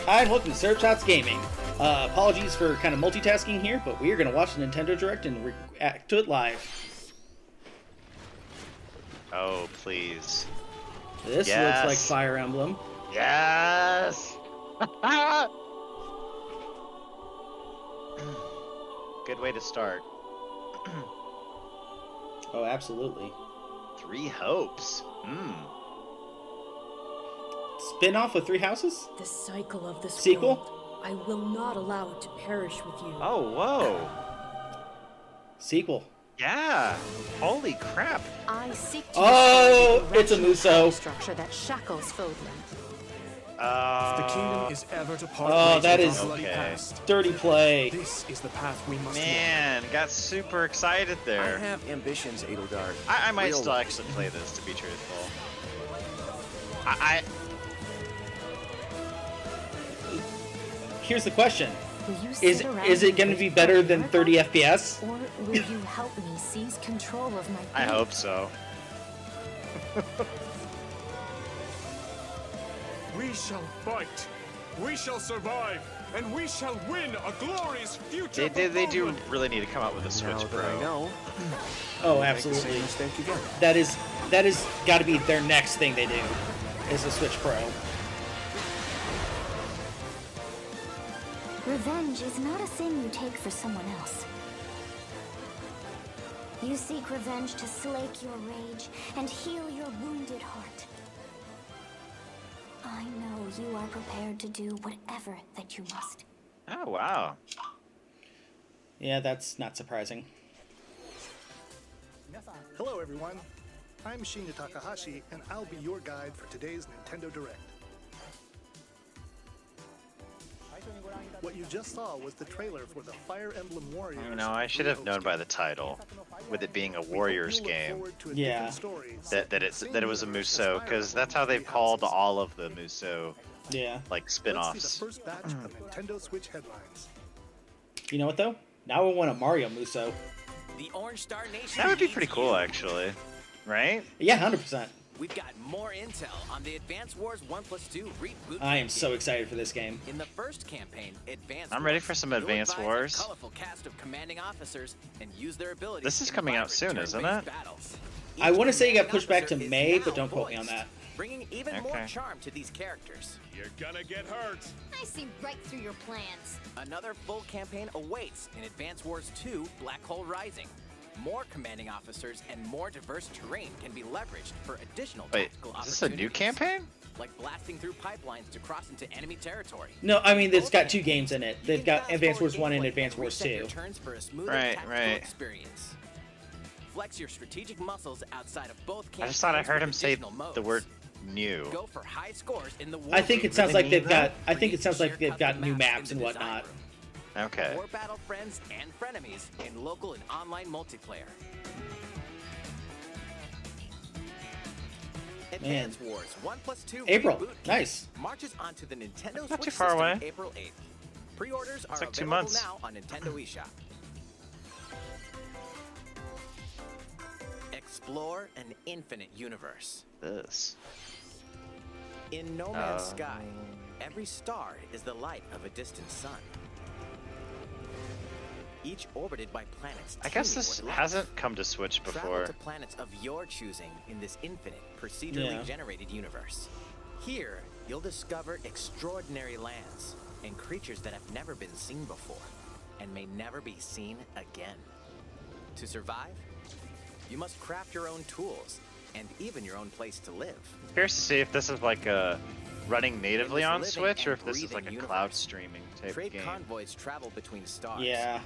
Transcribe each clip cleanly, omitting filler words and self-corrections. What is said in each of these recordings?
Hi, and welcome to Serve Shots Gaming. Apologies for kind of multitasking here, but we are going to watch the Nintendo Direct and react to it live. Oh, please. This looks like Fire Emblem. Yes! Good way to start. Oh, absolutely. 3 hopes. Spin-off with 3 houses? The cycle of this Sequel? world. I will not allow it to perish with you. Oh, whoa. Sequel. Yeah. Holy crap. I seek to Oh, it's a Muso. structure that shackles foemen. If the kingdom is ever to part Oh, ways that with is our bloody okay. past, Dirty play. this is the path we must Man, got super excited I there. have ambitions, Edelgard. I might Real still ones. actually play this, to be truthful. Here's the question. Will you Is sit around it and going to wait be for better a than miracle? 30 FPS? Or will you help me seize control of my I fate? hope so. We shall fight. We shall survive, and we shall win a glorious future. They do fulfillment. really need to come out with a Switch Now that Pro. I know, Oh, make the same absolutely. mistake again. That is got to be their next thing they do, is the Switch Pro. Revenge is not a thing you take for someone else. You seek revenge to slake your rage and heal your wounded heart. I know you are prepared to do whatever that you must. Oh, wow. Yeah, that's not surprising. Hello everyone, I'm Shinya Takahashi and I'll be your guide for today's Nintendo Direct. What you just saw was the trailer for the Fire Emblem Warriors. You know, I should have known by the title, with it being a Warriors game, Yeah. that it was a Muso, because that's how they've called all of the Muso Yeah. like Let's see spin-offs. the first batch of Nintendo Switch headlines. You know what, though? Now I want a Mario Muso. The Orange Star Nation. That would be needs pretty cool, you. actually. Right? Yeah, 100%. We've got more intel on the Advance Wars 1+2 reboot. I am so excited for this game. In the first campaign, Advance I'm ready Wars, for some you'll Advance advise a Wars. colorful cast of commanding officers and use their abilities. This is in coming out vibrant soon, isn't turn-based it? battles. I Each want to say it got commanding pushed back to officer is May, now but don't quote me on voiced, that. bringing even more Okay. charm to these characters. You're gonna get hurt. I see right through your plans. Another full campaign awaits in Advance Wars 2 Black Hole Rising. More commanding officers and more diverse terrain can be leveraged for additional Wait, tactical is this a new opportunities, campaign? like blasting through pipelines to cross into enemy territory. No, I mean, it's got 2 games in it. You They've can got fast Advance forward Wars 1 and gameplay Advance Wars reset your 2. turns for a smoother Right, tactical right. experience. Flex your strategic muscles outside of both I campaigns. just thought I heard with him say additional modes. the word new. Go for high scores in the war I think room. it sounds they like mean they've got. that? I think it sounds like they've Share got custom new maps maps in and the design whatnot. room. Okay. More battle friends and frenemies in local and online multiplayer. Advance Wars 1+2 April, Reboot Kit nice. marches onto the Nintendo Not Switch too far system away. April 8th. Pre-orders are like 2 available months. now on Nintendo eShop. Explore an infinite universe. This. In No Man's Sky, every star is the light of a distant sun. Each orbited by planets. I guess teeming this with life. hasn't come to Switch Travel before. to planets of your choosing in this infinite, procedurally Yeah. generated universe. Here, you'll discover extraordinary lands and creatures that have never been seen before and may never be seen again. To survive, you must craft your own tools and even your own place to live. Curious to see if this is like running natively In this on living Switch or and if this is breathing like a universe, cloud streaming type Trade game. convoys travel between stars. Yeah.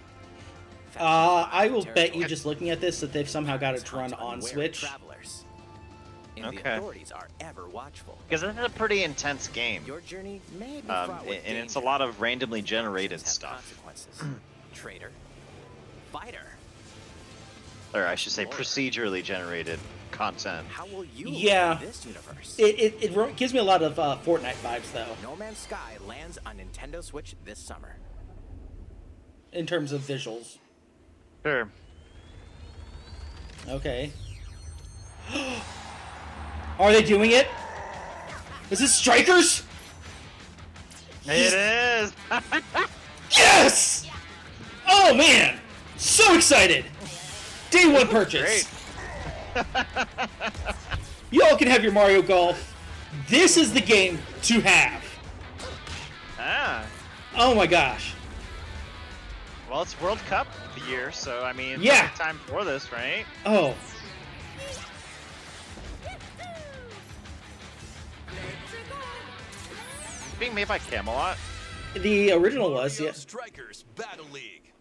Found I will territory. bet you just looking at this that they've somehow got it to run Hunt on unwary Switch. Travelers. And the Okay. authorities are ever watchful. Because this is a pretty intense game. Your journey may be fraught with And it's a danger. lot of randomly generated Actions have stuff. Consequences. Traitor. Fighter. Or I should say procedurally generated. content. How will you Yeah. in this universe? It gives me a lot of Fortnite vibes, though, No Man's Sky lands on Nintendo Switch this summer. in terms of visuals. Sure. Okay. Are they doing it? Is this Strikers? It is. Yes! Oh man! So excited! Day one purchase. Great. Y'all can have your Mario Golf. This is the game to have. Ah. Oh my gosh. Well, it's World Cup year, so I mean, Yeah. perfect time for this, right? Oh. Being made by Camelot. The original was, Mario yeah. Strikers Battle League.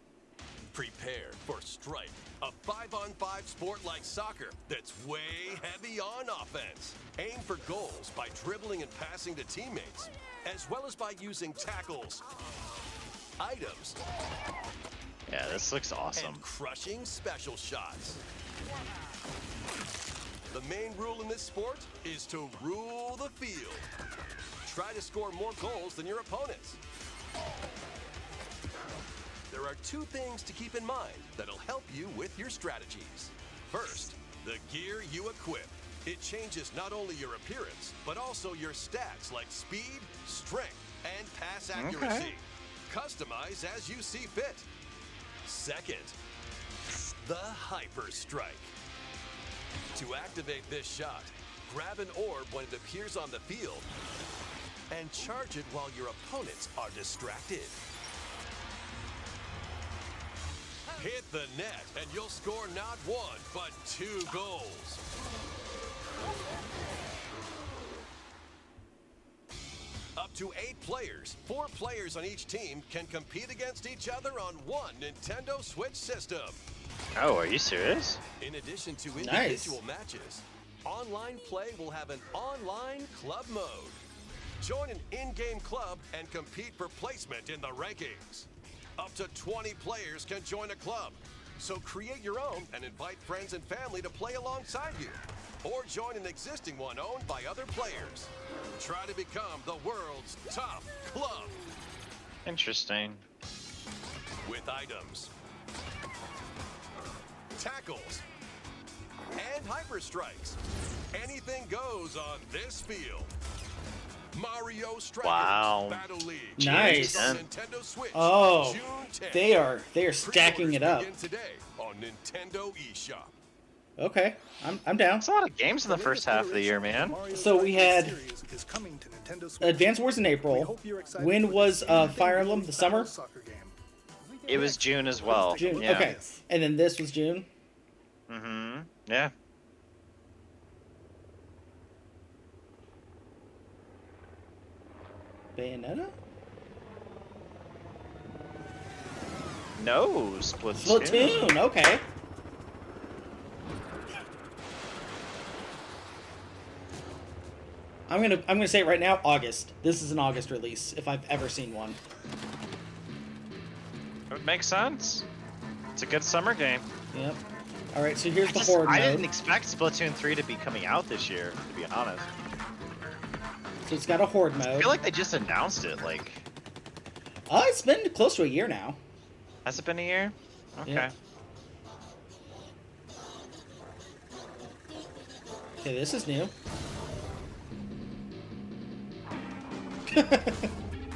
Prepare for Strike, a 5-on-5 sport like soccer that's way heavy on offense. Aim for goals by dribbling and passing to teammates, as well as by using tackles, items, Yeah, this looks awesome. and crushing special shots. The main rule in this sport is to rule the field. Try to score more goals than your opponents. There are two things to keep in mind that'll help you with your strategies. First, the gear you equip. It changes not only your appearance, but also your stats like speed, strength, and pass accuracy. Customize as you see fit. Second, the Hyper Strike. To activate this shot, grab an orb when it appears on the field and charge it while your opponents are distracted. Hit the net and you'll score not one, but 2 goals. Up to 8 players, 4 players on each team can compete against each other on one Nintendo Switch system. Oh, are you serious? In addition to Nice. individual matches, online play will have an online club mode. Join an in-game club and compete for placement in the rankings. Up to 20 players can join a club. So create your own and invite friends and family to play alongside you. Or join an existing one owned by other players. Try to become the world's top club Interesting. with items, tackles, and hyper strikes. Anything goes on this field. Mario Strikers Wow. Battle League. Nice. On Nintendo Switch. Oh, June 10th. they are stacking Pre-orders it up. begin today on Nintendo eShop. Okay, I'm down. That's a lot of games in the first half of the year, man. Mario So we Strikers had series is coming to Nintendo Switch. Advance Wars in We April. hope you're excited When for was this independent Fire Emblem? The battle summer? soccer game. It was June as well. June. Yeah. Okay, and then this was June. Mm-hmm. Yeah. Bayonetta. No, Splatoon. Splatoon. Okay. I'm gonna say it right now. August. This is an August release, if I've ever seen one. It would make sense. It's a good summer game. Yep. All right. So here's the horde I mode. didn't expect Splatoon 3 to be coming out this year, to be honest. So it's got a horde I mode. feel like they just announced it, like... It's been close to a year now. Has it been a year? Okay. Yeah. Okay, this is new.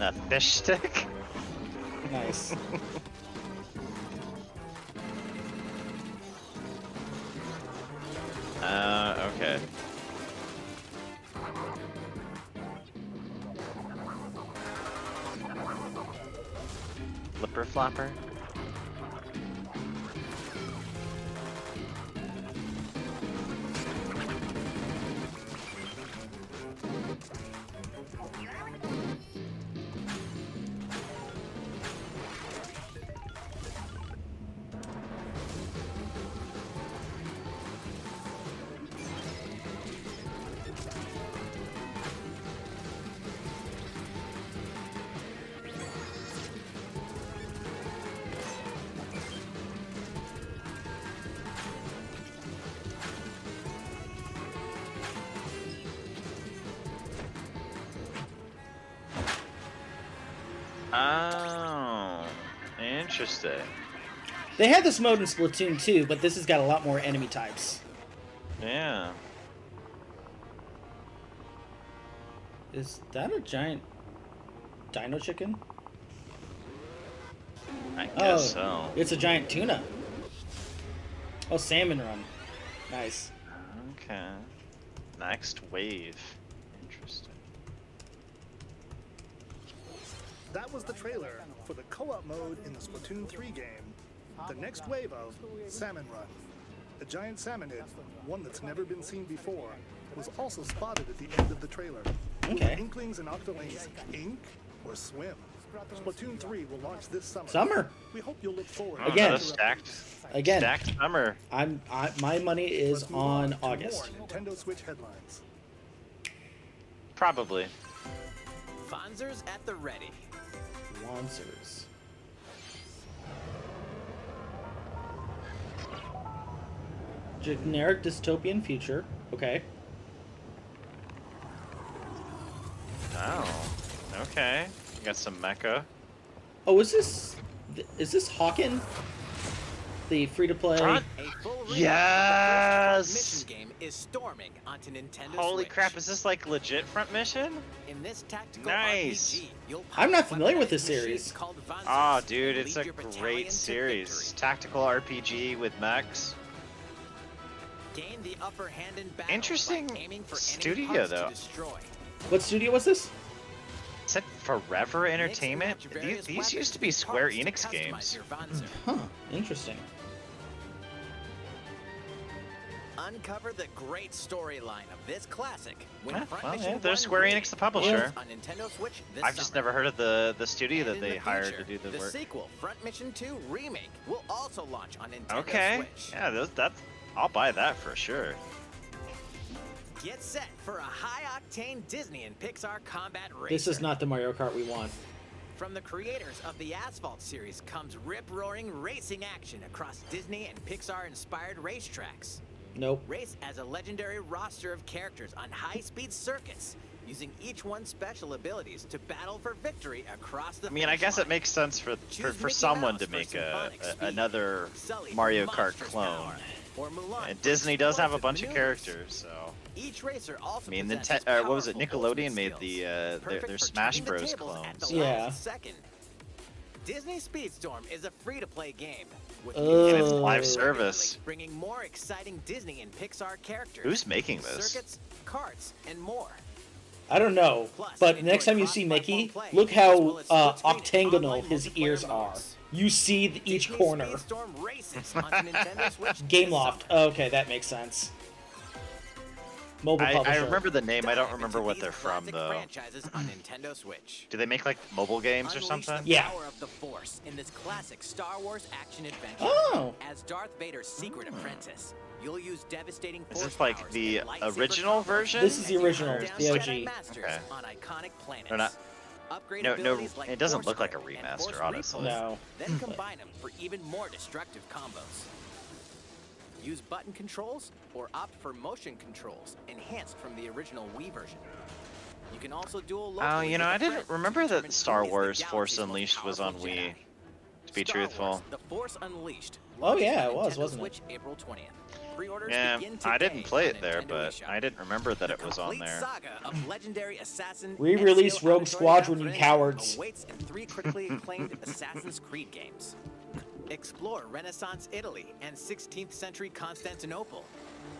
A fish stick? Nice. Okay. Flipper flopper? Oh, interesting. They had this mode in Splatoon 2, but this has got a lot more enemy types. Yeah. Is that a giant dino chicken? I guess so. It's a giant tuna. Oh, Salmon Run. Nice. Okay. Next wave. Interesting. That was the trailer for the co-op mode in the Splatoon 3 game. The next wave of Salmon Run. A giant salmonid, one that's never been seen before, was also spotted at the end of the trailer. Okay. Will Inklings and Octolings ink or swim? Splatoon 3 will launch this summer. Summer. We hope you'll look forward. Oh, Again. another stacked summer. My money is Let's move on to August. more Nintendo Switch headlines. Probably. Fonzers at the ready. Lancers. Generic dystopian future. Okay. Oh. Okay. You got some mecha. Oh, is this Hawken? The free-to-play. Front? A full Yes! mission game is storming onto Nintendo Holy Switch. crap! Is this like legit front mission? In this tactical Nice. RPG, you'll I'm not pilot familiar with this weaponized series. machines called Fonzers Oh, dude, and it's lead a your battalion great to series. victory. Tactical RPG with mechs. Gain the upper hand in battle Interesting by aiming for enemy studio, parts though. to destroy. What studio was this? Is that Forever Mix and Entertainment? match various These weapons used to be and Square parts to Enix customize games. your Fonzer. Huh. Interesting. Uncover the great storyline of this classic. When Yeah, Front well, Mission yeah, they're 1 Square remake Enix, the publisher. on Nintendo Switch this I've just summer. never heard of the studio And that in they the hired to future, do the work. sequel, Front Mission 2 Remake, will also launch on Nintendo Okay. Switch. Yeah, I'll buy that for sure. Get set for a high-octane Disney and Pixar combat racer. This is not the Mario Kart we want. From the creators of the Asphalt series comes rip-roaring racing action across Disney and Pixar-inspired racetracks. Nope. Race as a legendary roster of characters on high-speed circuits, using each one's special abilities to battle for victory across the I mean, I finish guess it line. makes sense for Mickey someone Mouse to for make symphonic speed, another Sully for Mario Kart monstrous clone. power, or Mulan And for Disney does have a explosive bunch of maneuvers. characters, so. Each racer also I mean, possesses what was it? powerful Nickelodeon ultimate made skills, perfect their for Smash turning the Bros. tables at clones. the Yeah. last second. Disney Speedstorm is a free-to-play game with And it's music live regularly, service. bringing more exciting Disney and Pixar characters. Who's making this? Circuits, karts, and more. I don't know, Plus, but enjoy next time you see cross-platform Mickey, play, look as how well as split-screen octagonal online his multiplayer ears are. modes. You see each Disney corner. Speedstorm races on Nintendo Switch Game this Loft. summer. Okay, that makes sense. Mobile I publisher. remember the name. I don't Dive remember into what these they're from classic though. franchises on Nintendo Switch. Do they make like mobile games or Unleash something? the Yeah. power of the Force in this classic Star Wars action adventure. Oh. As Darth Vader's secret apprentice, you'll use devastating Is force this like powers the and lightsaber original combos version? This is the as you original, hunt down the Jedi OG. Masters Okay. on iconic planets. They're not- Upgrade No, abilities like it doesn't Force look like a Grip and remaster, Force honestly. Recoil, No. Then combine them for even more destructive combos. Use button controls or opt for motion controls, enhanced from the original Wii version. You can also duel locally. Oh, you know, with a I didn't friend to remember that determine Star who is the Wars Force galaxy's most Unleashed was on powerful Wii. Jedi. To be Star truthful. Wars, The Force Unleashed. Oh, yeah, launches it on was, Nintendo wasn't it? Switch April 20th. Pre-orders Yeah, begin I didn't today play on it there, Nintendo but eShop. I didn't remember that it was on Complete there. saga of legendary assassin Re-release Ezio Rogue Auditore Squadron, you Apprenticeship cowards. awaits in 3 critically acclaimed Assassin's Creed games. Explore Renaissance Italy and 16th century Constantinople.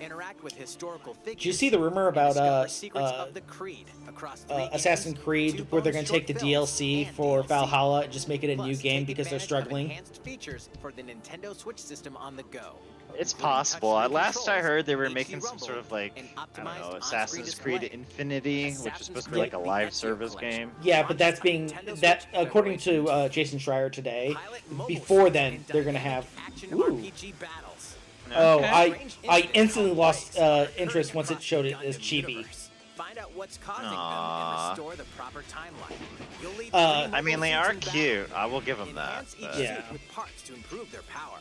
Interact with historical figures. Did you see the rumor and about discover secrets of the Creed across 3 games, Assassin's Creed, 2 where they're bonus going to take the short films, DLC and for DLC. Valhalla and just make it a new Plus, game take because they're advantage of struggling? enhanced features for the Nintendo Switch system on the go. It's including possible. touchscreen Last I heard, they were HD making some rumble, sort of like, and I don't optimized know, on-screen Assassin's Creed display. Infinity, which is Assassin's supposed to be like a Creed live Ezio service Collection. game. Yeah, but that's Launches being on Nintendo that Switch according February to 18th. Jason Schreier today. Pilot mobile Before suit then, and they're gonna dynamic have. action Ooh. RPG battles. Oh, Okay. I Range instantly instant lost combo plays interest occurring once it across showed the it as Gundam chibi. universe. Find out what's causing Aw. them and restore the proper timeline. You'll lead Uh, three I mean, mobile they suits are in battle. cute. I will give them that. Enhance each but- suit Yeah. with parts to improve their power.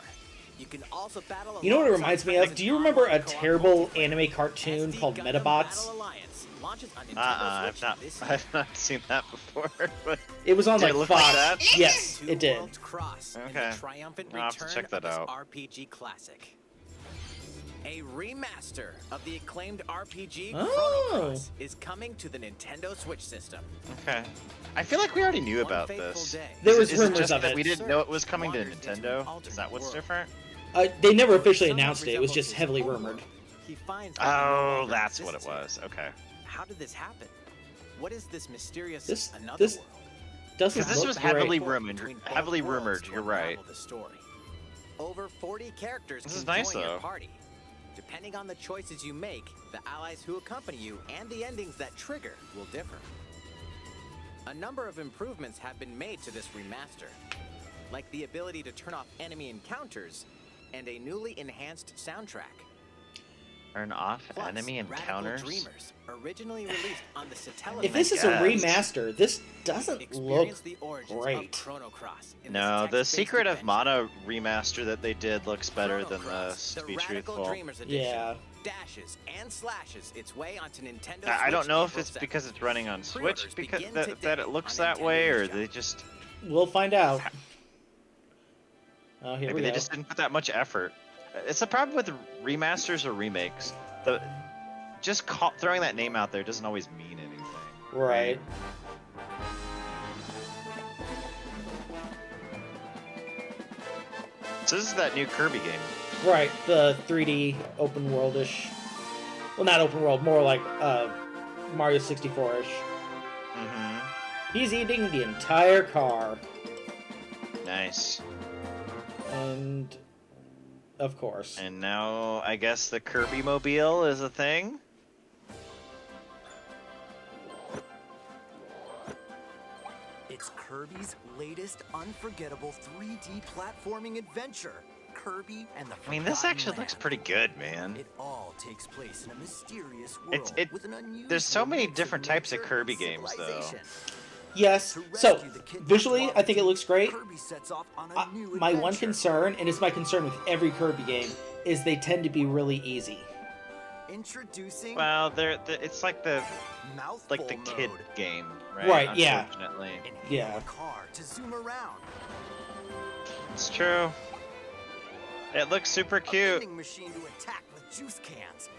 You can also battle You know what it alongside reminds me friends of? Do in you remember a online co-op terrible multiplayer. anime cartoon SD called Gundam Metabots? Battle Alliance. launches on Nintendo I've Switch not, this year. I've not seen that before. But It was on did like it look Fox. like that? Yes, Two it did. Worlds Cross in Okay. the triumphant I'll have to return check that of this out. RPG classic. A remaster of the acclaimed RPG Oh. Chrono Cross is coming to the Nintendo Switch system. Okay. I feel like we already knew One about fateful this. day, There was Is it rumors just of that it. we didn't know it was coming to Wandered into an Nintendo? alternate Is that what's world. different? They never officially Somewhat announced it. It was resembles just his heavily homeworld. rumored. He finds that it no Oh, longer that's what it exists was. here. Okay. How did this happen? What is this mysterious This- another this world? Doesn't Because this look was great. heavily Between rumored. both Heavily worlds rumored. to You're right. unravel the story. Over 40 characters This can is nice, join your though. party. Depending on the choices you make, the allies who accompany you and the endings that trigger will differ. A number of improvements have been made to this remaster, like the ability to turn off enemy encounters and a newly enhanced soundtrack. Turn off Plus, enemy Radical encounters. Dreamers, originally released on the Satellite. If this is a guess. remaster, this doesn't look Experience the origins great. of Chrono Cross in No, this the text-based Secret of adventure. Mana remaster that they did looks better Chrono than Cross, the, to be Radical truthful. Dreamers edition, Yeah. dashes and slashes its way onto Nintendo I don't Switch know if April it's 2nd. because it's running on Switch Pre-orders because begin that today it looks on that Nintendo way, or eShop. they just We'll find out. Oh, here maybe we they go. just didn't put that much effort. It's the problem with remasters or remakes. Throwing that name out there doesn't always mean anything. Right. So this is that new Kirby game. Right. The 3D open world-ish. Well, not open world, more like Mario 64-ish. Mm-hmm. He's eating the entire car. Nice. And of course. And now I guess the Kirby mobile is a thing. It's Kirby's latest unforgettable 3D platforming adventure, Kirby and the I mean, this Forgotten actually looks Land. pretty good, man. It all takes place in a mysterious world It with an unusual there's so many mix different types of nature Kirby and games, though. civilization. Yes. To So, rescue the kidnapped visually, I Waddle think it Dee, looks great. Kirby sets off on a new My one adventure. concern, and it's my concern with every Kirby game, is they tend to be really easy. Introducing Well, it's like the mouthful kid mode. game, right? Right, yeah. Unfortunately. Inhale Yeah. a car to zoom around. It's true. It looks super A cute. vending machine to attack with juice cans.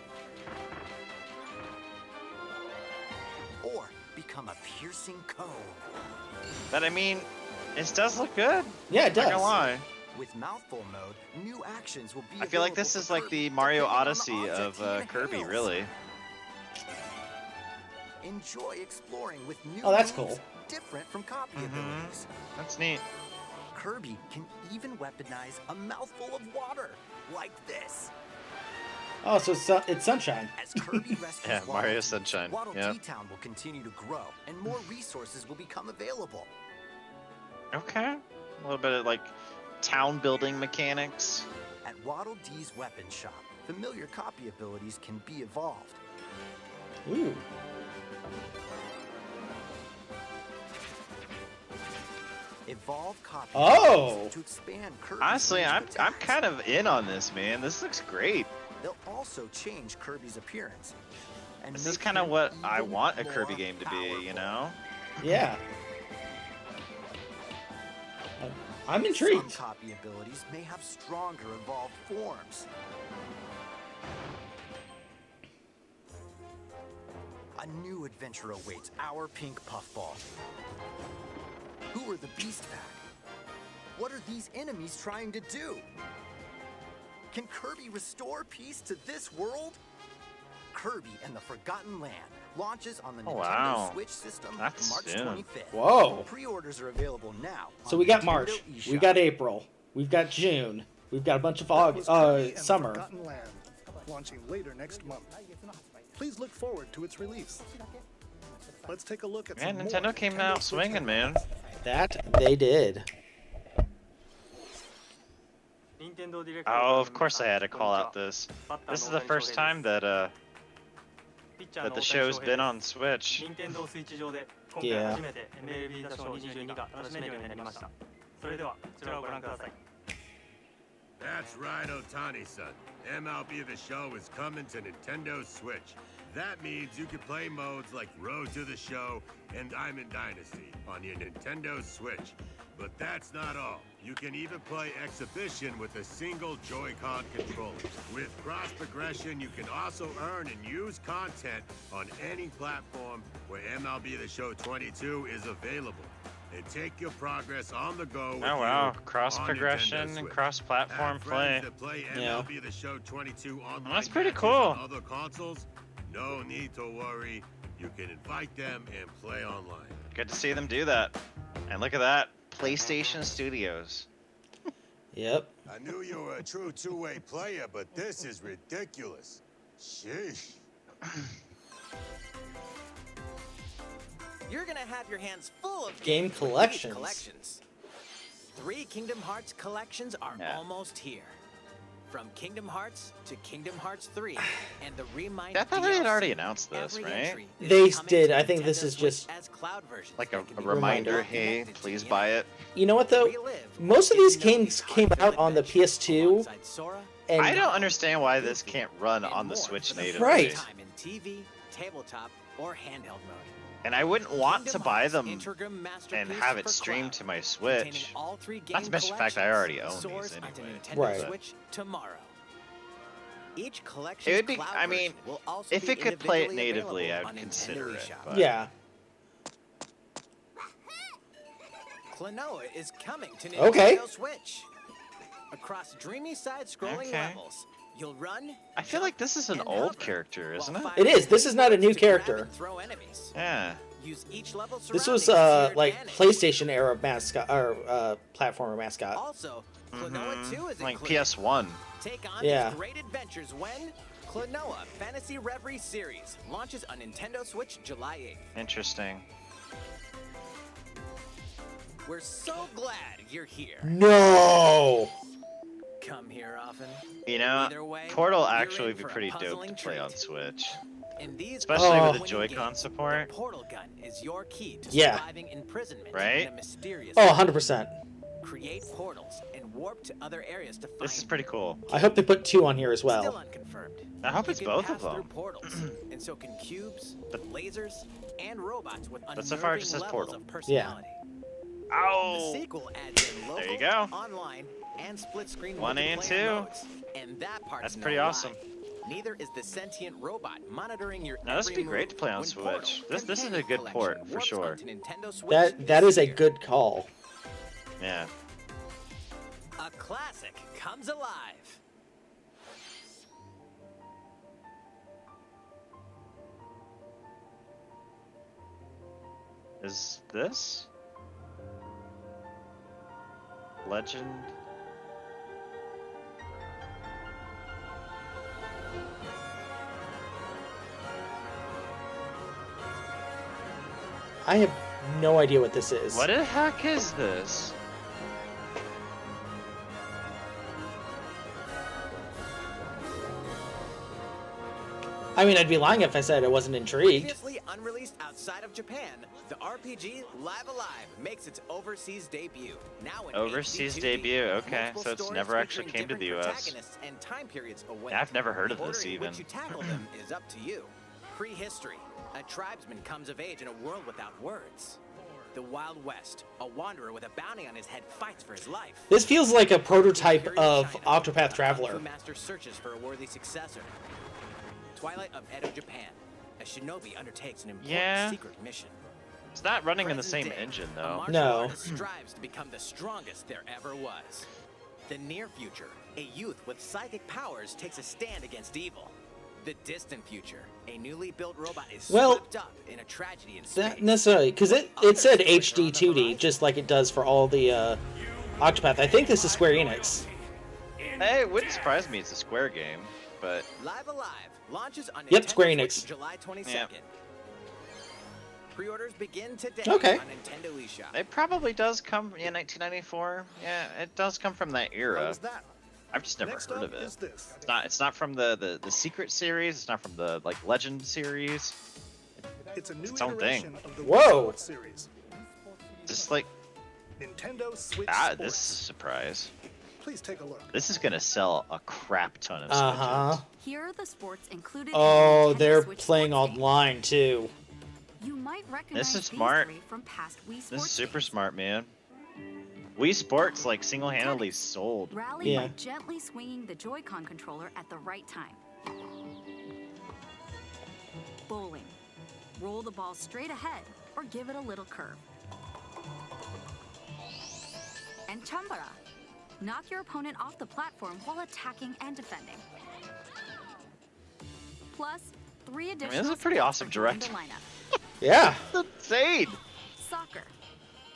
Or become a piercing cone. But I mean, it does look good. Yeah, it Not does. gonna lie. With mouthful mode, new actions will be I feel like this available is for like Kirby the Mario depending on the Odyssey object of he Kirby, inhales. really. Enjoy exploring with new Oh, that's moves cool. different from copy Mhm. abilities. That's neat. Kirby can even weaponize a mouthful of water, like this. Oh, so it's Sunshine. As Kirby rescues Yeah, Waddle Mario Dee, Sunshine, Waddle yep. Dee Town will continue to grow, and more resources will become available. Okay. A little bit of like town building mechanics. At Waddle Dee's weapon shop, familiar copy abilities can be evolved. Ooh. Evolve copy Oh! abilities to expand Kirby's Honestly, range I'm of I'm attacks. kind of in on this, man. This looks great. They'll also change Kirby's appearance. And This is make kind of him what I even want a more Kirby game to be, you powerful. know? Yeah. I'm intrigued. Some copy abilities may have stronger evolved forms. A new adventure awaits our pink puffball. Who are the Beast Pack? What are these enemies trying to do? Can Kirby restore peace to this world? Kirby and the Forgotten Land launches on the Oh, Nintendo wow. Switch system That's March soon. 25th. Whoa. Pre-orders are available now. So on we got Nintendo March, eShop. we got April, we've got June, we've got a bunch of That was Kirby and the summer. Forgotten Land, launching later next month. Please look forward to its release. Let's take a look at Man, some Nintendo more came Nintendo out Switch swinging, man. That they did. Oh, of course I had to call out this. This is the first time that the show's been on Switch. Yeah. That's right, Ohtani Son. MLB The Show is coming to Nintendo Switch. That means you can play modes like Road to the Show and Diamond Dynasty on your Nintendo Switch. But that's not all. You can even play Exhibition with a single Joy-Con controller. With cross progression, you can also earn and use content on any platform where MLB The Show 22 is available. And take your progress on the go with wow, you cross on progression Nintendo and Switch. cross-platform Have play. friends that play Yeah. MLB The Show 22 online That's pretty matches cool. on other consoles? No need to worry. You can invite them and play online. Good to see them do that. And look at that, PlayStation Studios. Yep. I knew you were a true two-way player, but this is ridiculous. Sheesh. You're gonna have your hands full of Game games with these collections. collections. 3 Kingdom Hearts collections are almost here. From Kingdom Hearts to Kingdom Hearts 3 and the Remind I thought they had DLC, already announced this, every right? entry is They coming did. to I think this Nintendo is Switch just as cloud versions Like that a can be reminder, well hey, connected to please the buy internet. it. You know what though? Relive Most of these Shinobi's games came out heartfelt on the adventure PS2, alongside Sora and I don't understand why this can't run and on the more Switch for the natively. Right. first time in TV, tabletop, or handheld mode. And I wouldn't want to Kingdom buy Hearts them Integrum and Masterpiece have it for streamed cloud, to my containing Switch. all 3 Not to game mention the fact that I already own soars these onto anyway. Nintendo Right. Switch tomorrow. Each collection It would be, I mean, if it could play it natively, I would consider it. But yeah. Klonoa is coming to Nintendo Okay. Switch. Across dreamy side-scrolling Okay. levels, you'll run. I feel like this is an and old hover, character, isn't while it? It is. This is not a new to grab character. and throw enemies. Yeah. Use each level This was surroundings to your like advantage. PlayStation era mascot or platformer mascot. Also, Klonoa 2 is Like included. PS1. Take on Yeah. these great adventures when Klonoa Fantasy Reverie Series launches on Nintendo Switch July 8th. Interesting. We're so glad you're here. No. Come here often. You know, Either way, Portal you're actually in would be for a pretty dope puzzling to play on treat. Switch. In these Especially Oh. with the Joy-Con support. The portal gun is your key to Yeah. surviving imprisonment Right? in a mysterious Oh, world. 100%. Create portals and warp to other areas to find This is pretty cool. I hope they put 2 on here as Still well. unconfirmed. I hope You it's can both pass of them. through portals, and so can cubes, lasers, and robots with But so far it just says unnerving portal. levels of personality. The Ow! sequel adds in local, There you go. online, and split-screen 1 and multiplayer 2. modes, and that part's That's no pretty lie. awesome. Neither is the sentient robot monitoring your Now this would every be great move to play on when Portal Switch. This is a Companion good Collection port for warps sure. onto Nintendo Switch That this is a year. good call. Yeah. A classic comes alive. Is this Legend? I have no idea what this is. What the heck is this? I mean, I'd be lying if I said I wasn't intrigued. Previously unreleased outside of Japan, the RPG Live Alive makes its overseas debut. Now in Overseas HD2D. debut, okay, Multiple so it's stories never actually featuring came to the different US. protagonists and time periods await. I've never heard of The this order in even. which you tackle them is up to you. Prehistory. A tribesman comes of age in a world without words. The Wild West. A wanderer with a bounty on his head fights for his life. This feels like a prototype Imperial of China. Octopath A Kung Fu Traveler. master searches for a worthy successor. Twilight of Edo, Japan. A shinobi undertakes an important Yeah. secret mission. It's not running in the Present same day, engine a though. martial No. artist strives to become the strongest there ever was. The near future, a youth with psychic powers takes a stand against evil. The distant future, a newly built robot is Well, swept up in a tragedy in space. Not necessarily, because it said HD 2D, just like it does for all the Octopath. I think this is Square Enix. Hey, it wouldn't surprise me it's a Square game, but Live Alive launches on Yep, Nintendo Square Switch Enix. July 22nd. Yep. Pre-orders begin today Okay. on Nintendo eShop. it probably does come in 1994. Yeah, it does come from that How era. was that? I've just never Next heard up of it. is this. It's not from the Secret series. It's not from the like Legend series. It's a new its own thing. iteration of the Whoa. Wii Sports series. Just like Nintendo Switch this Sports. is a surprise. Please take a look. This is gonna sell a crap ton of Switches. Here are the sports included. Oh, in the they're Nintendo Switch playing sports game. online too. You might recognize This is these smart. 3 from past Wii This Sports is super games. smart, man. Wii Sports like single-handedly sold. Rally by gently swinging the Joy-Con controller at the right time. Bowling. Roll the ball straight ahead or give it a little curve. And Chambara. Knock your opponent off the platform while attacking and defending. Plus, 3 additional this is a pretty sports awesome to join direct. the lineup. Yeah. That's insane. Soccer.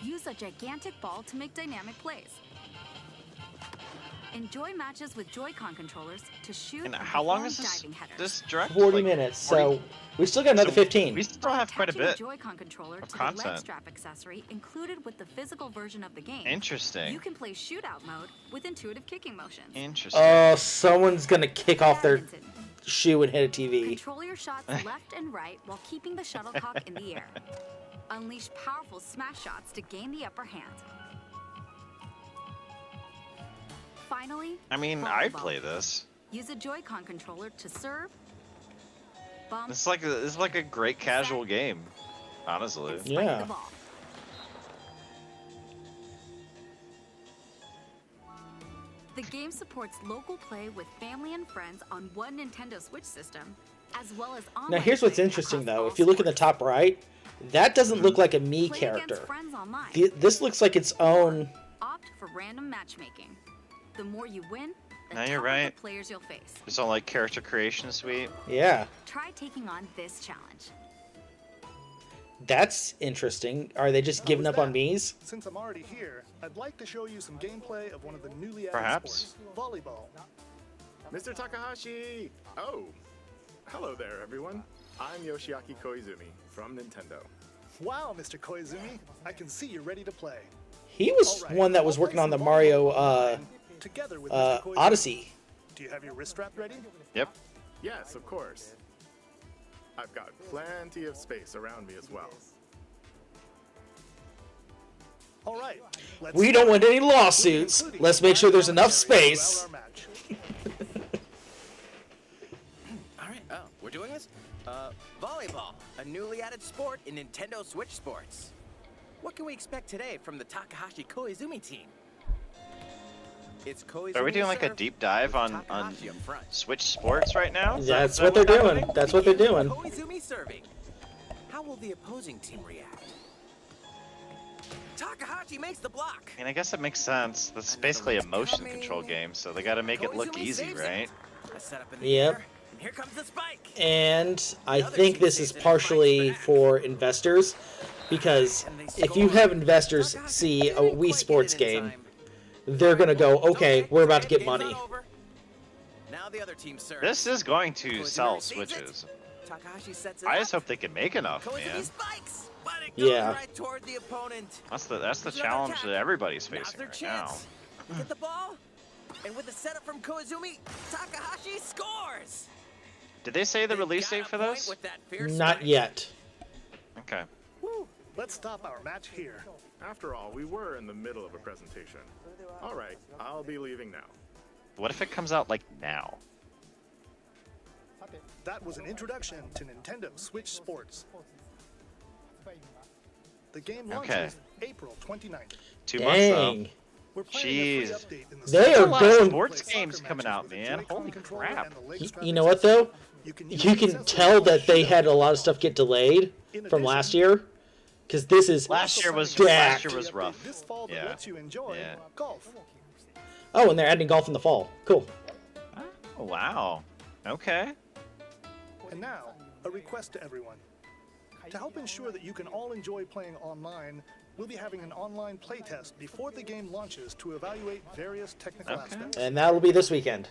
Use a gigantic ball to make dynamic plays. Enjoy matches with Joy-Con controllers to shoot And and how long perform is this diving headers. this direct? 40 Like, minutes, 40? so we still got another So 15. We still have quite a Attaching bit. Joy-Con controller of to the leg content. strap accessory included with the physical version of the game. Interesting. You can play shootout mode with intuitive kicking motions. Interesting. Oh, someone's gonna kick off their Badminton. shoe and hit a TV. Control your shots left and right while keeping the shuttlecock in the air. Unleash powerful smash shots to gain the upper hand. Finally, I mean, I'd volleyball. play this. Use a Joy-Con controller to serve, bump, This is like a great casual game, honestly. and spike Yeah. the ball. The game supports local play with family and friends on one Nintendo Switch system, as well as online Now here's what's play interesting across though. all If you look in the sports. top right, that doesn't look like a Mii Play character. against friends online. This looks like its own. Opt for random matchmaking. The more you win, the No, you're tougher right. the players you'll face. It's all like character creation suite. Yeah, Try taking on this challenge. that's interesting. Are they just giving up on Mii's? Since I'm already here, I'd like to show you some gameplay of one of the newly added Perhaps. sports, volleyball. Mr. Takahashi! Oh, hello there, everyone. I'm Yoshiaki Koizumi from Nintendo. Wow, Mr. Koizumi, I can see you're ready to play. He was All right, one that I'll was play working on the some Mario volleyball online together with Mr. Koizumi. Odyssey. Do you have your wrist strap ready? Yep. Yes, of course. I've got plenty of space around me as well. All right. Let's We don't want any lawsuits. including Let's make sure there's five enough commentaries space. throughout our match. All right. Oh, we're doing this? Volleyball, a newly added sport in Nintendo Switch Sports. What can we expect today from the Takahashi Koizumi team? It's Koizumi Are we doing like a serve deep dive with on Takahashi up front. Switch Sports right now? Is That's that what they're what's doing. happening? That's what they're doing. Koizumi serving. How will the opposing team react? Takahashi makes the block. I mean, I guess it makes sense. This is Another basically a one's motion coming. control game, so they got to make it look Koizumi easy, saves it. right? A setup in the Yep. air, and here comes the spike. And I The other think team this saves is it and partially fights back. for investors, because And they if you score. have investors Takahashi see a didn't Wii quite get Sports it in game, time. they're gonna go, okay, we're about to get game's not money. over. Now the other team serves. This is going to Koizumi sell receives it. Switches. Takahashi sets it I up. just hope they can make enough, Koizumi man. spikes, but it goes Yeah. right toward the opponent. That's the There's another challenge attack. that everybody's Now's facing their right now. chance. They get the ball, and with the setup from Koizumi, Takahashi scores. Did they say the They release got date a for point this? with that fierce Not strike. yet. Okay. Let's stop our match here. After all, we were in the middle of a presentation. All right, I'll be leaving now. What if it comes out like now? That was an introduction to Nintendo Switch Sports. The game launches April 29th. 2 months though. Dang. We're planning a free Jeez. update in the They There's are a lot of going- sports Play games soccer coming matches out, with a man. Joy-Con Holy controller crap. and the leg You strap know what though? You can, You can tell that they had a lot of stuff get delayed from last year, because this is Last year was stacked. rough. This fall that Yeah. lets you enjoy Yeah. golf. Oh, and they're adding golf in the fall. Cool. Oh, wow. Okay. And now, a request to everyone. To help ensure that you can all enjoy playing online, we'll be having an online playtest before the game launches to evaluate various technical Okay. aspects. And that'll be this weekend.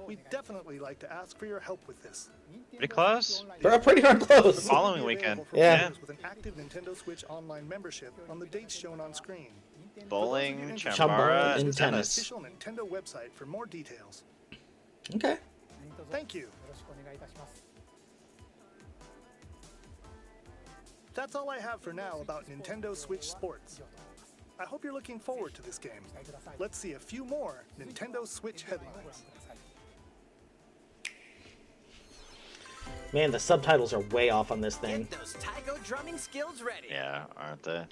We'd definitely like to ask for your help with this. Pretty close. We're pretty darn close. Following Will be weekend. available for Yeah. players with an active Nintendo Switch Online membership on the dates shown on screen. Bowling, Chambara, chambara, and and Visit the tennis. official Nintendo website for more details. Okay. Thank you. That's all I have for now about Nintendo Switch Sports. I hope you're looking forward to this game. Let's see a few more Nintendo Switch headlines. Man, the subtitles are way off on this thing. Get those Taiko drumming skills ready. Yeah, aren't they?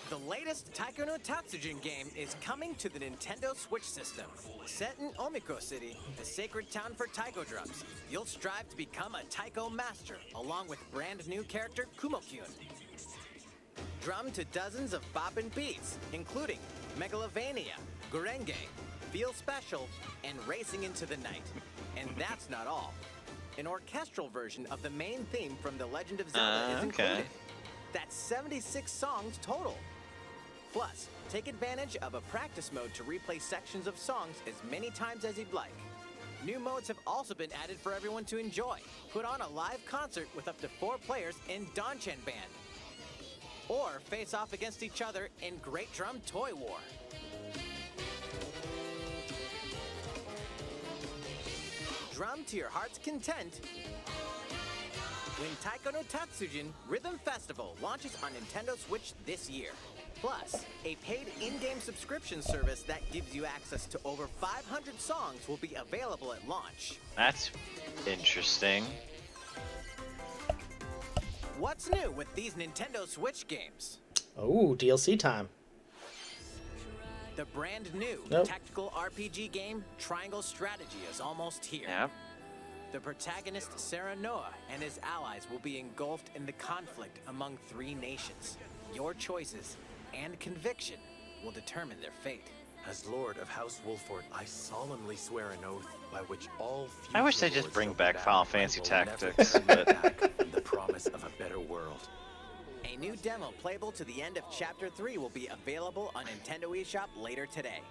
The latest Taiko no Tatsujin game is coming to the Nintendo Switch system. Set in Omiko City, the sacred town for taiko drums, you'll strive to become a taiko master, along with brand new character Kumo-kyun. Drum to dozens of boppin' beats, including Megalovania, Gurenge, Feel Special, and Racing into the Night. And that's not all. An orchestral version of the main theme from The Legend of Zelda is included. That's 76 songs total. Plus, take advantage of a practice mode to replay sections of songs as many times as you'd like. New modes have also been added for everyone to enjoy. Put on a live concert with up to 4 players in Donchen Band. Or face off against each other in Great Drum Toy War. Drum to your heart's content when Taiko no Tatsujin Rhythm Festival launches on Nintendo Switch this year. Plus, a paid in-game subscription service that gives you access to over 500 songs will be available at launch. That's interesting. What's new with these Nintendo Switch games? Oh, DLC time. The brand new tactical RPG game Triangle Strategy is almost here. Yep. The protagonist Sarah Noah and his allies will be engulfed in the conflict among 3 nations. Your choices and conviction will determine their fate. As Lord of House Wolford, I solemnly swear an oath by which all future I wish they just lords bring of back battle Final Fantasy will Tactics, never but back the promise of a better world. A new demo playable to the end of Chapter 3 will be available on Nintendo eShop later today.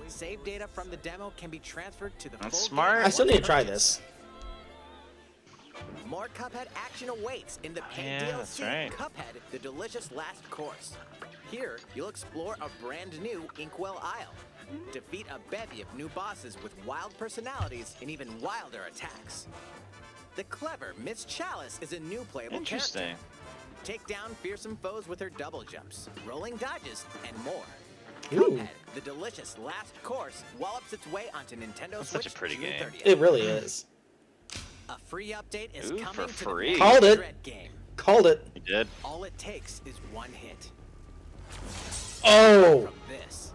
Save data from the demo can be transferred to the full smart. game I still need to try purchase. this. More Cuphead action awaits in the paid Yeah, that's DLC right. Cuphead, The Delicious Last Course. Here, you'll explore a brand new Inkwell Isle. Defeat a bevy of new bosses with wild personalities and even wilder attacks. The clever Miss Chalice is a new playable Interesting. character. Take down fearsome foes with her double jumps, rolling dodges, and more. Ooh. Cuphead, The Delicious Last Course wallops its way onto Nintendo That's Switch such a pretty June game. 30th. It really is. A free update is Ooh, coming for to free. the Called it. Dread game. Called it. You did. All it takes is one hit. Oh! From this.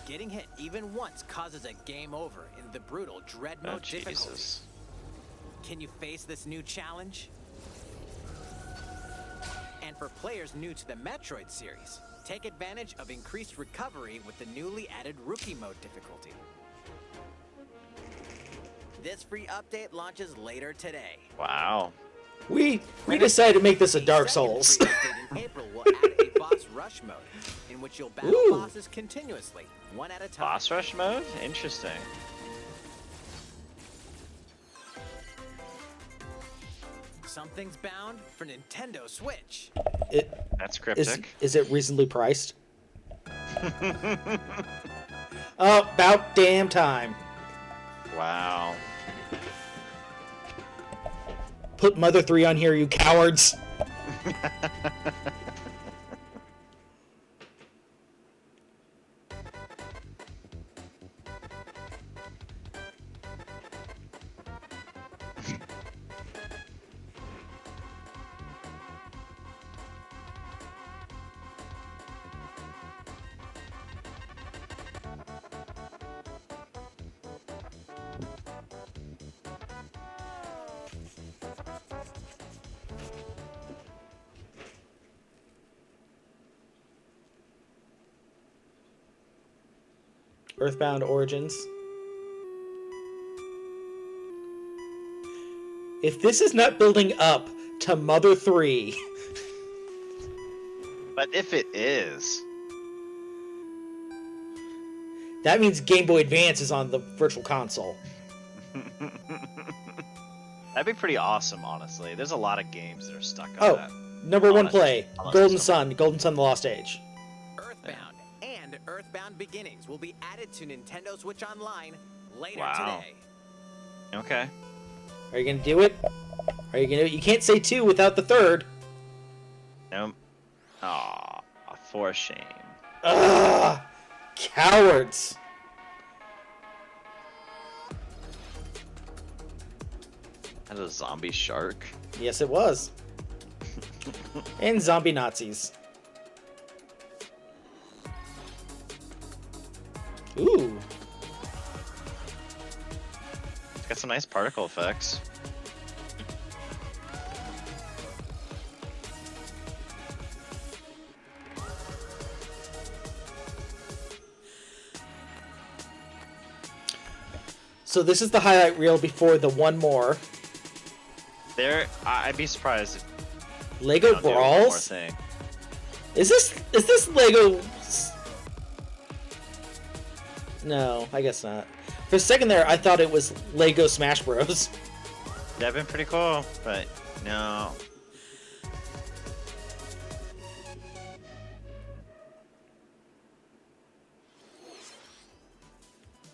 Getting hit even once causes a game over in the brutal Dread Oh, Mode difficulty. Jesus. Can you face this new challenge? And for players new to the Metroid series, take advantage of increased recovery with the newly added Rookie Mode difficulty. This free update launches later today. Wow. We decided to make this a Dark Second Souls. free update in April will add a boss rush mode, in which you'll battle Ooh. bosses continuously, one at a time. Boss rush mode? Interesting. Something's bound for Nintendo Switch. That's cryptic. Is it reasonably priced? Oh, about damn time. Wow. Put Mother 3 on here, you cowards. Earthbound Origins. If this is not building up to Mother 3... But if it is... that means Game Boy Advance is on the Virtual Console. That'd be pretty awesome, honestly. There's a lot of games that are stuck on that. Number 1 play. Unless Golden it's Sun. Golden Sun The Lost Age. Earthbound and Earthbound Beginnings will be added to Nintendo Switch Online later Wow. today. Okay. Are you gonna do it? Are you gonna do it? You can't say 2 without the third. Nope. Aw, for shame. Ugh! Cowards! That's a zombie shark. Yes, it was. And zombie Nazis. Ooh. It's got some nice particle effects. So this is the highlight reel before the one more. I'd be surprised if Lego they don't do one more Brawls? thing. Is this Lego? No, I guess not. For a second there, I thought it was Lego Smash Bros. That'd been pretty cool, but no.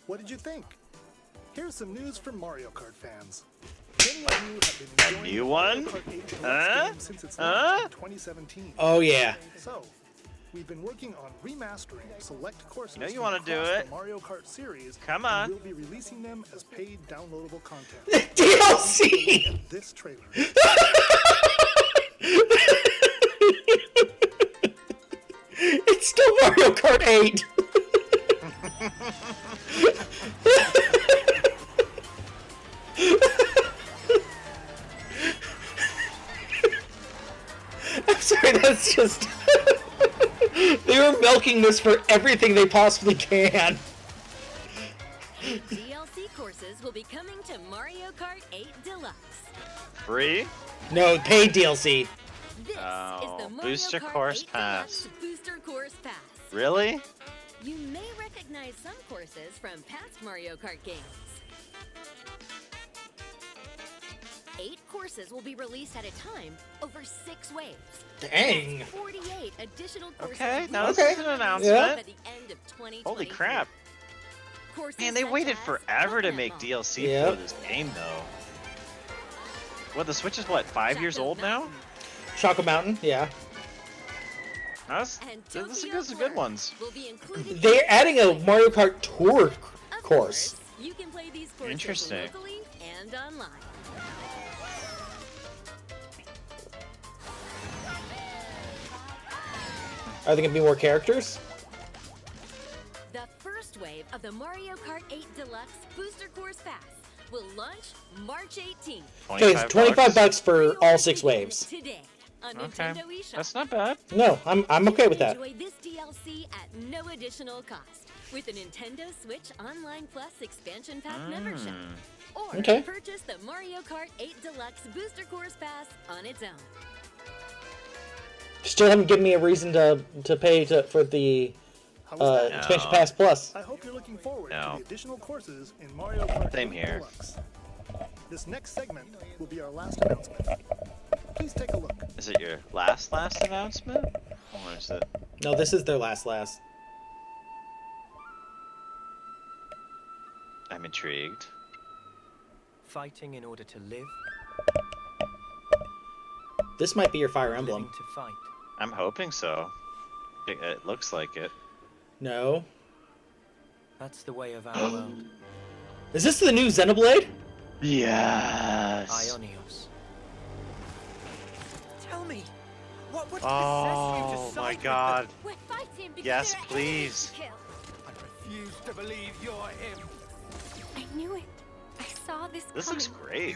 What did you think? Here's some news from Mario Kart fans. Many of you have been enjoying new the one? Mario Kart 8 Deluxe game since its launch in 2017. Oh yeah. So, we've been working on remastering select courses You know you from wanna do across it. the Mario Kart series. Come and on. we'll be releasing them as paid downloadable content. DLC! This trailer. It's still Mario Kart 8! I'm sorry, that's just... They were milking this for everything they possibly can. DLC courses will be coming to Mario Kart 8 Deluxe. Free? No, paid DLC. This Oh, is the Mario Booster Kart Course 8 Pass. Deluxe Booster Course Pass. Really? You may recognize some courses from past Mario Kart games. 8 courses will be released at a time over 6 waves. Dang. That's 48 additional courses. Okay, will be now this released is an announcement. at the end of 2023. Holy crap. Courses Man, they such waited as forever to Coconut make Mall, DLC Yep. for this game, though. What, the Switch is what, 5 years old now? Choco Mountain, yeah. This is good ones. will be included. They're adding a Mario Kart Tour course. You can play these courses Interesting. locally and online. Are there gonna be more characters? The first wave of the Mario Kart 8 Deluxe Booster Course Pass will launch March 18th. Okay, it's 25 bucks for all 6 waves. Today on Okay, Nintendo eShop. that's not bad. No, I'm okay with that. Enjoy this DLC at no additional cost with a Nintendo Switch Online Plus expansion pack membership. Or Okay. purchase the Mario Kart 8 Deluxe Booster Course Pass on its own. Still haven't given me a reason to pay for the How was that? expansion pass plus. I hope you're looking forward No. to the additional courses in Mario Kart Same 8 here. Deluxe. This next segment will be our last announcement. Please take a look. Is it your last announcement? Or is it? No, this is their last. I'm intrigued. Fighting in order to live, This might be your Fire Emblem. living to fight. I'm hoping so. It looks like it. No. That's the way of our world. Is this the new Xenoblade? Yes. Ionios. Tell me, what Oh possessed you my to God. We're fighting because Yes, there are please. enemies to kill. I refuse to believe you're him. I knew it. I saw this This coming. looks great.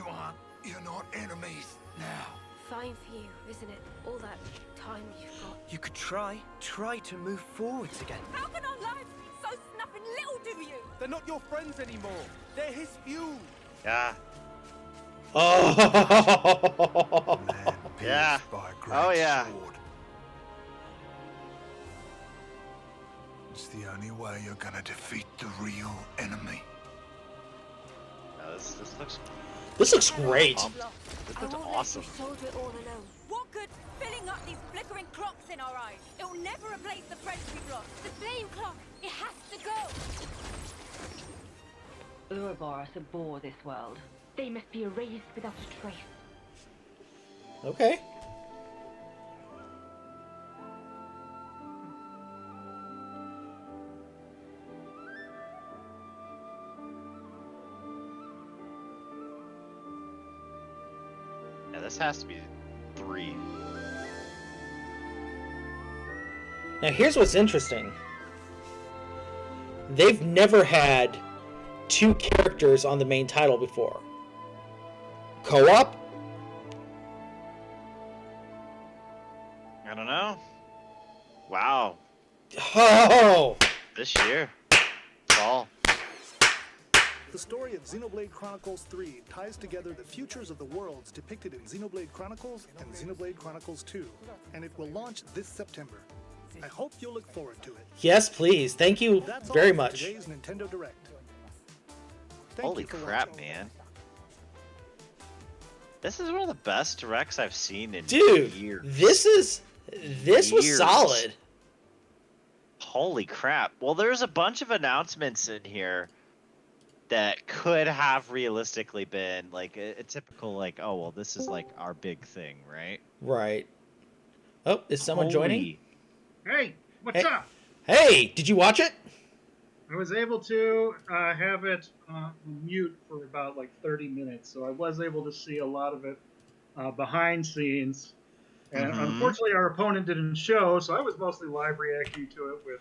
You're not enemies now. Fine for you, isn't it? All that time you've got. You could try to move forwards again. How can our lives be so snuffing little to you? They're not your friends anymore. They're his fuel. Yeah. Oh. Yeah. Oh yeah. It's the only way you're gonna defeat the real enemy. No, this looks. This looks great. This looks awesome. Soldier all alone. What good filling up these flickering clocks in our eyes? It'll never replace the friends we've lost. The flame clock, it has to go. Ouroboros abhor this world. They must be erased without a trace. Okay. has to be 3. Now here's what's interesting. They've never had 2 characters on the main title before. Co-op? I don't know. Wow. Oh! This year. Fall. The story of Xenoblade Chronicles 3 ties together the futures of the worlds depicted in Xenoblade Chronicles and Xenoblade Chronicles 2, and it will launch this September. I hope you'll look forward to it. Yes, please. Thank you That's all very for much. Today's Nintendo Direct. Thank Holy you for crap, watching. man. This is one of the best directs I've seen in Dude, years. this was Years. solid. Holy crap. Well, there's a bunch of announcements in here that could have realistically been like a typical like, oh, well, this is like our big thing, right? Right. Oh, is someone joining? Hey, what's up? Hey, did you watch it? I was able to have it mute for about like 30 minutes, so I was able to see a lot of it behind scenes. And unfortunately, our opponent didn't show, so I was mostly live reacting to it with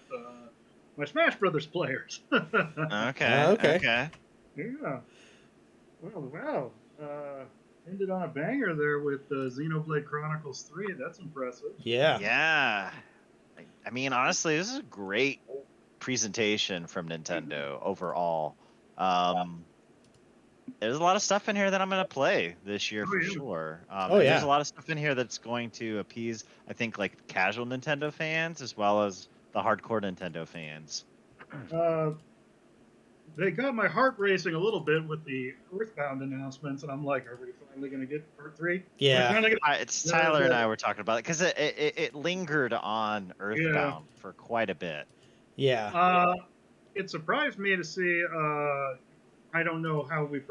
my Smash Brothers players. Okay. Yeah. Wow. Ended on a banger there with Xenoblade Chronicles 3. That's impressive. Yeah. I mean, honestly, this is a great presentation from Nintendo overall. There's a lot of stuff in here that I'm going to play this year for sure. There's a lot of stuff in here that's going to appease, I think, like casual Nintendo fans as well as the hardcore Nintendo fans. They got my heart racing a little bit with the Earthbound announcements, and I'm like, are we finally going to get part 3? Yeah. It's Tyler and I were talking about it because it lingered on Earthbound for quite a bit. Yeah. It surprised me to see, I don't know how we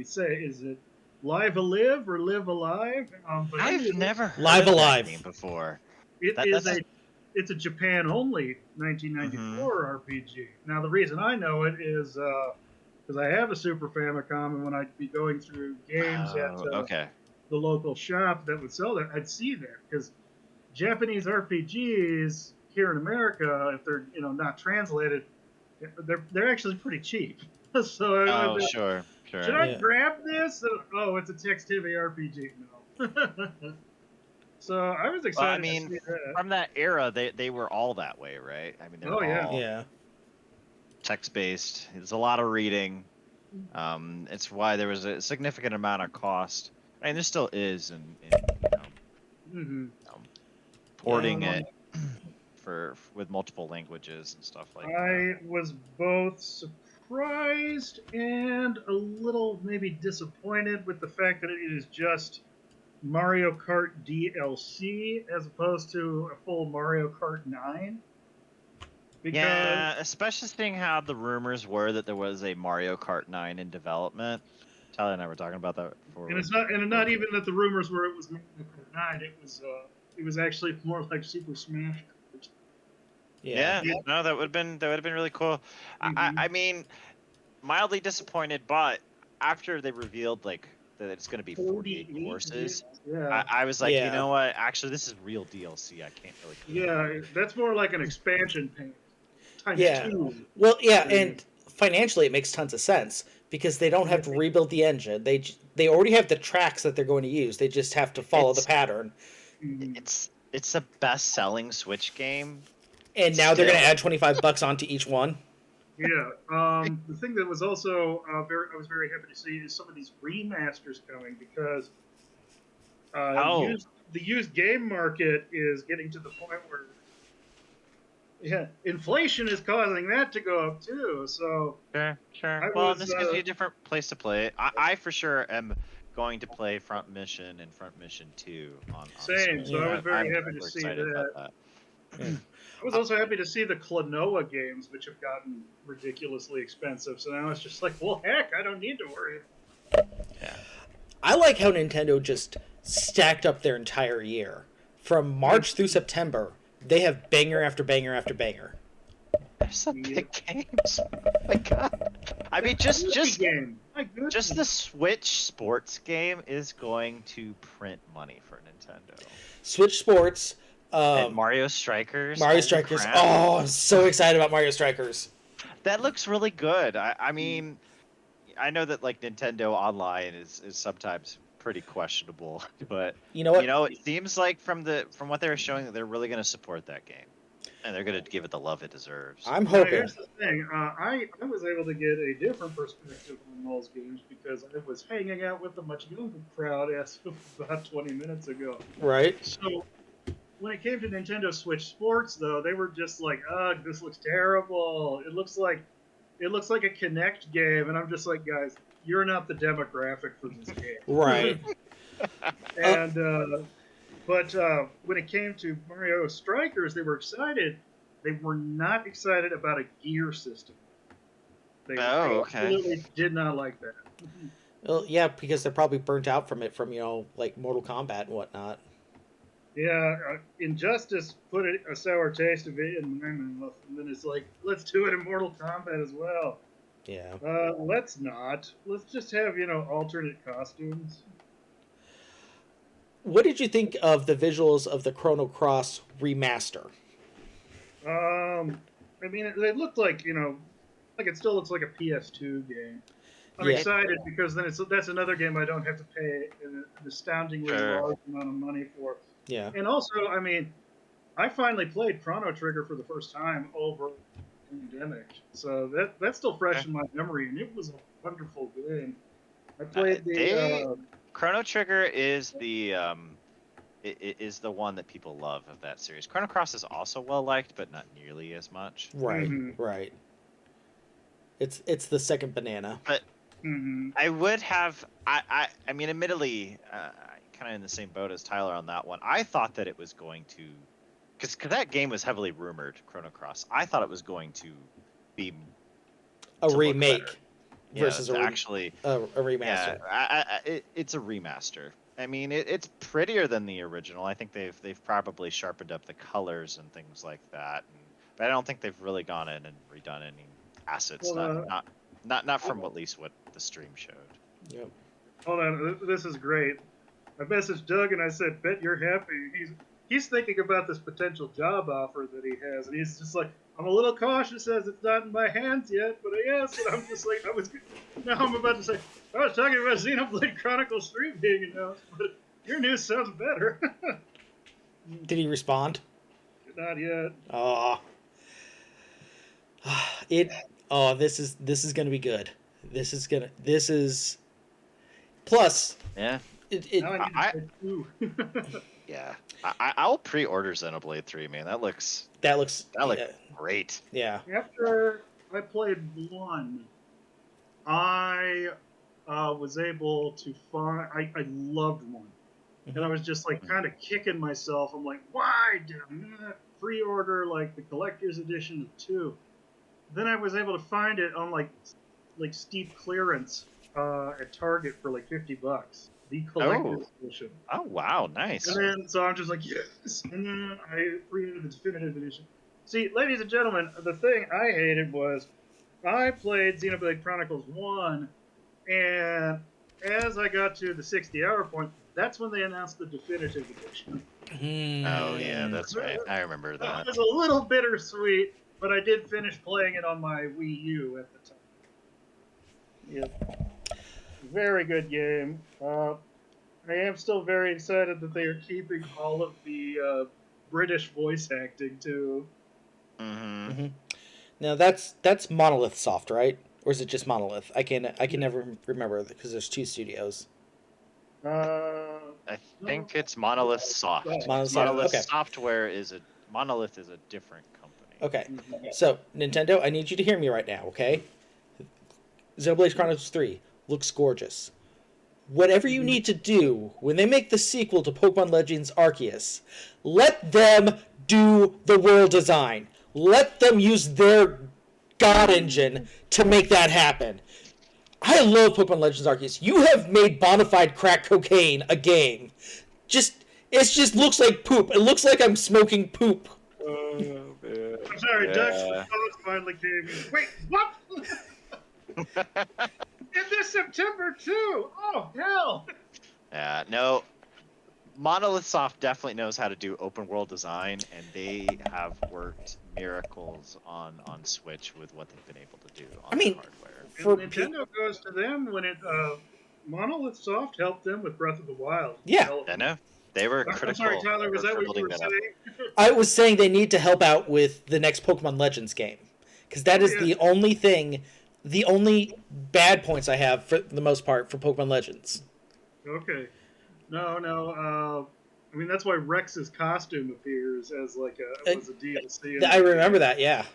say it. Is it Live Alive or Live Alive? But I've never heard Live of Alive that game before. It's a Japan-only 1994 RPG. Now, the reason I know it is because I have a Super Famicom, and when I'd be going through games at the local shop that would sell that, I'd see that. Because Japanese RPGs here in America, if they're not translated, they're actually pretty cheap. So sure. Should I grab this? Oh, it's a text-heavy RPG. No. So I was excited. Well, I mean, to see that. from that era, they were all that way, right? I mean, they were all text-based. There's a lot of reading. It's why there was a significant amount of cost, and there still is in porting it with multiple languages and stuff like that. I was both surprised and a little maybe disappointed with the fact that it is just Mario Kart DLC as opposed to a full Mario Kart 9. Yeah, especially seeing how the rumors were that there was a Mario Kart 9 in development. Tyler and I were talking about that before. And it's not even that the rumors were it was Mario Kart 9. It was actually more like Super Smash. Yeah, no, that would have been really cool. I mean, mildly disappointed, but after they revealed like that it's going to be 48 courses, I was like, you know what? Actually, this is real DLC. I can't really. Yeah, that's more like an expansion pack. Times 2. Well, and financially, it makes tons of sense because they don't have to rebuild the engine. They already have the tracks that they're going to use. They just have to follow the pattern. It's the best-selling Switch game. And now they're going to add $25 onto each one. Yeah. The thing that was also I was very happy to see is some of these remasters coming because the used game market is getting to the point where inflation is causing that to go up too. So sure. Well, this gives you a different place to play it. I for sure am going to play Front Mission and Front Mission 2 on same. Switch. So I was very happy to see that. I was also happy to see the Klonoa games, which have gotten ridiculously expensive. So now it's just like, well, heck, I don't need to worry. Yeah. I like how Nintendo just stacked up their entire year. From March through September, they have banger after banger after banger. There's some big games. Oh my god. I mean, just My goodness. Just the Switch sports game is going to print money for Nintendo. Switch Sports. And Mario Strikers. Mario Strikers. Oh, I'm so excited about Mario Strikers. That looks really good. I mean, I know that like Nintendo Online is sometimes pretty questionable, but you know what? It seems like from what they were showing that they're really going to support that game, and they're going to give it the love it deserves. I'm hoping. Here's the thing. I was able to get a different perspective on those games because I was hanging out with a much younger crowd as of about 20 minutes ago. Right. So when it came to Nintendo Switch Sports, though, they were just like, "Ugh, this looks terrible. It looks like a Kinect game," and I'm just like, guys, you're not the demographic for this game. Right. And but when it came to Mario Strikers, they were excited. They were not excited about a gear system. They absolutely did not like that. Well, yeah, because they're probably burnt out from it, from like Mortal Kombat and whatnot. Yeah, Injustice put a sour taste of it in my mouth, and then it's like, let's do it in Mortal Kombat as well. Yeah. Let's not. Let's just have, alternate costumes. What did you think of the visuals of the Chrono Cross remaster? I mean, it looked like, like it still looks like a PS2 game. I'm excited because then that's another game I don't have to pay an astoundingly large amount of money for. Yeah. And also, I mean, I finally played Chrono Trigger for the first time over the pandemic, so that's still fresh in my memory, and it was a wonderful game. I played Chrono Trigger is the one that people love of that series. Chrono Cross is also well liked, but not nearly as much. Right, right. It's the second banana. But I would have. I mean, admittedly, kind of in the same boat as Tyler on that one. I thought that it was going to, because that game was heavily rumored, Chrono Cross. I thought it was going to be a remake versus actually a remaster. Yeah, it's a remaster. I mean, it's prettier than the original. I think they've probably sharpened up the colors and things like that. But I don't think they've really gone in and redone any assets. Well, not from at least what the stream showed. Yep. Hold on, this is great. I messaged Doug and I said, "Bet you're happy." He's thinking about this potential job offer that he has, and he's just like, "I'm a little cautious as it's not in my hands yet, but yes." And I'm just like, now I'm about to say, I was talking about Xenoblade Chronicles 3 being announced, but your news sounds better. Did he respond? Not yet. This is gonna be good. This is plus. Yeah. Yeah. I'll pre-order Xenoblade 3, man. That looks great. Yeah. After I played 1, I was able to find. I loved 1, and I was just like kind of kicking myself. I'm like, why did I not pre-order like the collector's edition of 2? Then I was able to find it on like steep clearance at Target for like $50. The collector's edition. Oh wow, nice. And then so I'm just like, yes. And then I pre-ordered the definitive edition. See, ladies and gentlemen, the thing I hated was I played Xenoblade Chronicles 1, and as I got to the 60-hour point, that's when they announced the definitive edition. Oh yeah, that's right. I remember that. It was a little bittersweet, but I did finish playing it on my Wii U at the time. Yep. Very good game. I am still very excited that they are keeping all of the British voice acting too. Mm-hmm. Now that's Monolith Soft, right? Or is it just Monolith? I can never remember because there's 2 studios. I think it's Monolith Soft. Monolith Software Monolith is a different company. Okay, so Nintendo, I need you to hear me right now, okay? Xenoblade Chronicles 3 looks gorgeous. Whatever you need to do when they make the sequel to Pokemon Legends Arceus, let them do the world design. Let them use their God engine to make that happen. I love Pokemon Legends Arceus. You have made bonafide crack cocaine a game. It just looks like poop. It looks like I'm smoking poop. Oh, man. I'm sorry, Doug's response finally came in. Wait, what? In this September too. Oh hell. No. Monolith Soft definitely knows how to do open world design, and they have worked miracles on Switch with what they've been able to do on the hardware. And Nintendo goes to them when it Monolith Soft helped them with Breath of the Wild. Yeah. I know. They were critical. I'm sorry, Tyler, was that what you were saying? I was saying they need to help out with the next Pokemon Legends game. Because that is the only thing, the only bad points I have, for the most part, for Pokemon Legends. Okay. No. I mean, that's why Rex's costume appears as like a DLC. I remember that, yeah.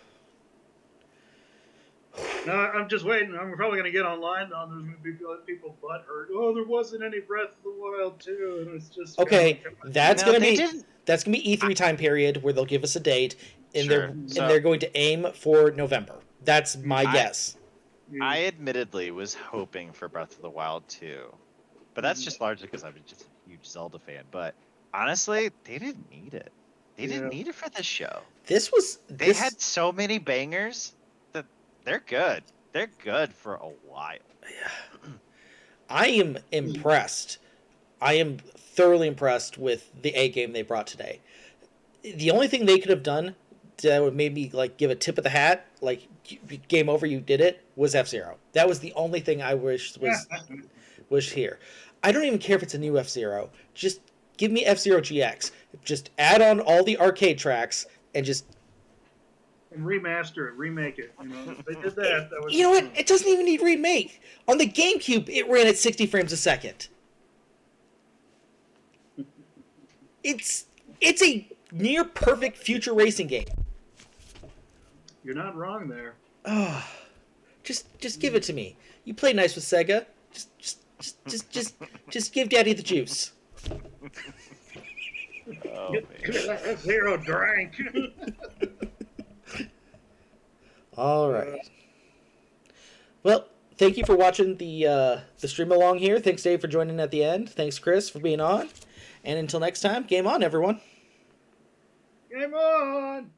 No, I'm just waiting. I'm probably going to get online on. There's going to be people butthurt. Oh, there wasn't any Breath of the Wild 2, and it's just okay. That's going to be E3 time period where they'll give us a date, and they're going to aim for November. That's my guess. I admittedly was hoping for Breath of the Wild 2, but that's just largely because I'm just a huge Zelda fan. But honestly, they didn't need it. They didn't need it for this show. They had so many bangers. They're good. They're good for a while. I am impressed. I am thoroughly impressed with the A game they brought today. The only thing they could have done that would maybe like give a tip of the hat, like game over, you did it, was F-Zero. That was the only thing I wished was here. I don't even care if it's a new F-Zero. Just give me F-Zero GX. Just add on all the arcade tracks and just. And remaster it, remake it. You know, if they did that. That was. You know what? It doesn't even need remake. On the GameCube, it ran at 60 frames a second. It's a near perfect future racing game. You're not wrong there. Oh, just give it to me. You play nice with Sega. Just give Daddy the juice. Give me that F-Zero drink. All right. Well, thank you for watching the stream along here. Thanks, Dave, for joining at the end. Thanks, Chris, for being on. And until next time, game on, everyone. Game on!